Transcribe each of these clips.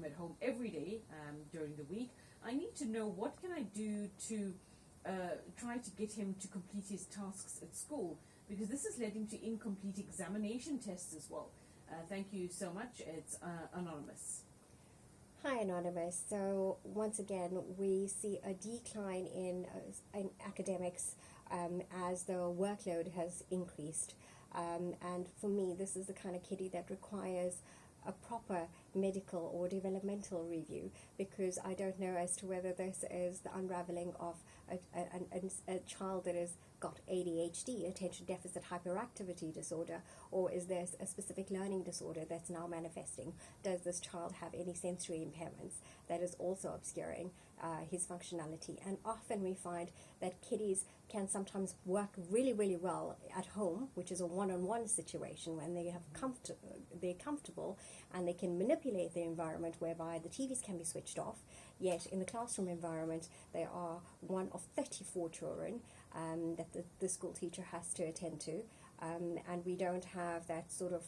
at home every day during the week. I need to know what can I do to try to get him to complete his tasks at school, because this has led him to incomplete examination tests as well. Thank you so much. It's Anonymous. Hi, Anonymous. So once again, we see a decline in academics as the workload has increased. And for me, this is the kind of kiddie that requires a proper medical or developmental review, because I don't know as to whether this is the unraveling of a child that has got ADHD, attention deficit hyperactivity disorder, or is there a specific learning disorder that's now manifesting? Does this child have any sensory impairments that is also obscuring his functionality? And often we find that kiddies can sometimes work really, really well at home, which is a one-on-one situation when they have they're comfortable and they can manipulate the environment whereby the TVs can be switched off. Yet in the classroom environment, there are one of 34 children that the school teacher has to attend to, and we don't have that sort of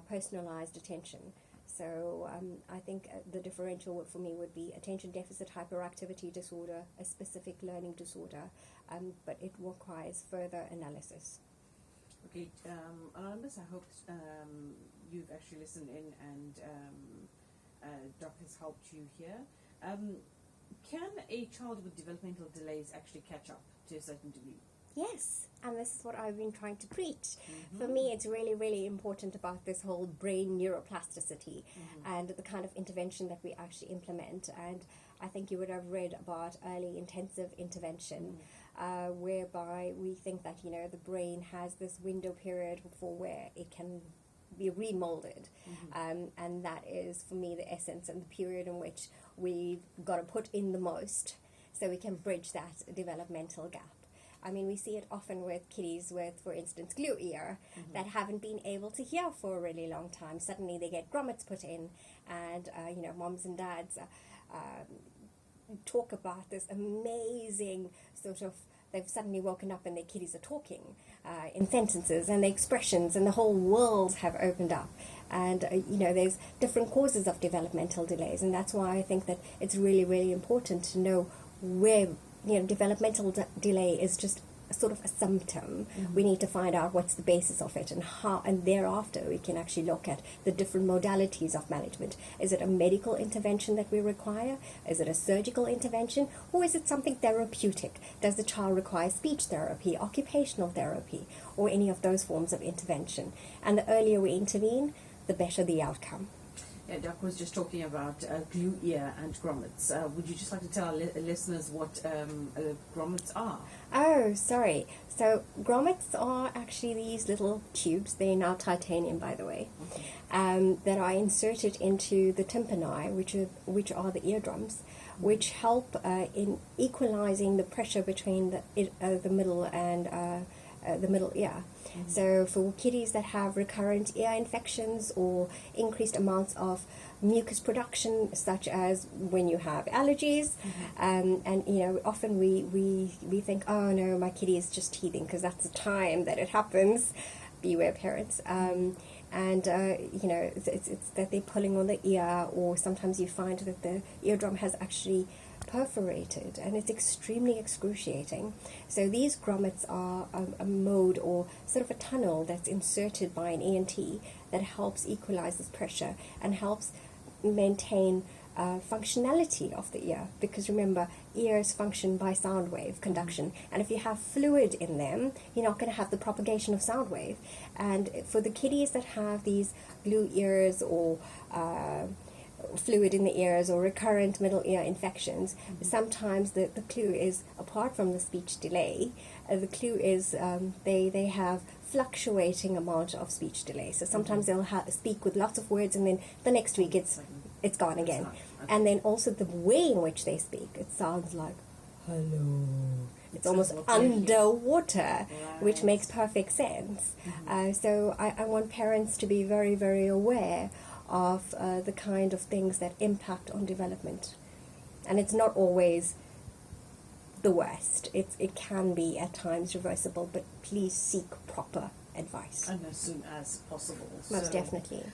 personalized attention. So I think the differential for me would be attention deficit hyperactivity disorder, a specific learning disorder, but it requires further analysis. Okay, Anonymous, I hope you've actually listened in and Doc has helped you here. Can a child with developmental delays actually catch up to a certain degree? Yes, and this is what I've been trying to preach. For me, it's really, really important about this whole brain neuroplasticity and the kind of intervention that we actually implement. And I think you would have read about early intensive intervention, whereby we think that, you know, the brain has this window period for where it can be remolded, and that is for me the essence and the period in which we've got to put in the most so we can bridge that developmental gap. I mean, we see it often with kiddies with, for instance, glue ear that haven't been able to hear for a really long time. Suddenly they get grommets put in, and you know, moms and dads talk about this amazing sort of, they've suddenly woken up and their kiddies are talking in sentences, and the expressions and the whole world have opened up. And you know, there's different causes of developmental delays, and that's why I think that it's really, really important to know where, you know, developmental delay is just sort of a symptom. We need to find out what's the basis of it, and how, and thereafter we can actually look at the different modalities of management. Is it a medical intervention that we require? Is it a surgical intervention? Or is it something therapeutic? Does the child require speech therapy, occupational therapy, or any of those forms of intervention? And the earlier we intervene, the better the outcome. Yeah, Doc was just talking about glue ear and grommets. Would you just like to tell our listeners what grommets are? Oh, sorry. So grommets are actually these little tubes, they're now titanium, by the way, that are inserted into the tympani, which are the eardrums, which help in equalizing the pressure between the middle and the middle ear. So for kiddies that have recurrent ear infections or increased amounts of mucus production, such as when you have allergies, and you know, often we think, oh no, my kiddie is just teething, because that's the time that it happens. Beware, parents. And you know, it's that they're pulling on the ear, or sometimes you find that the eardrum has actually perforated, and it's extremely excruciating. So these grommets are a mode or sort of a tunnel that's inserted by an ENT that helps equalize this pressure and helps maintain functionality of the ear, because remember, ears function by sound wave conduction, and if you have fluid in them, you're not going to have the propagation of sound wave. And for the kiddies that have these glue ears or fluid in the ears or recurrent middle ear infections, sometimes the clue is, apart from the speech delay, the clue is they have fluctuating amount of speech delay. So sometimes they'll speak with lots of words, and then the next week it's gone again. And then also the way in which they speak, it sounds like hello. It's almost underwater, which makes perfect sense. So I want parents to be very, very aware of the kind of things that impact on development. And it's not always the worst. It can be at times reversible, but please seek proper advice. And as soon as possible. Most definitely.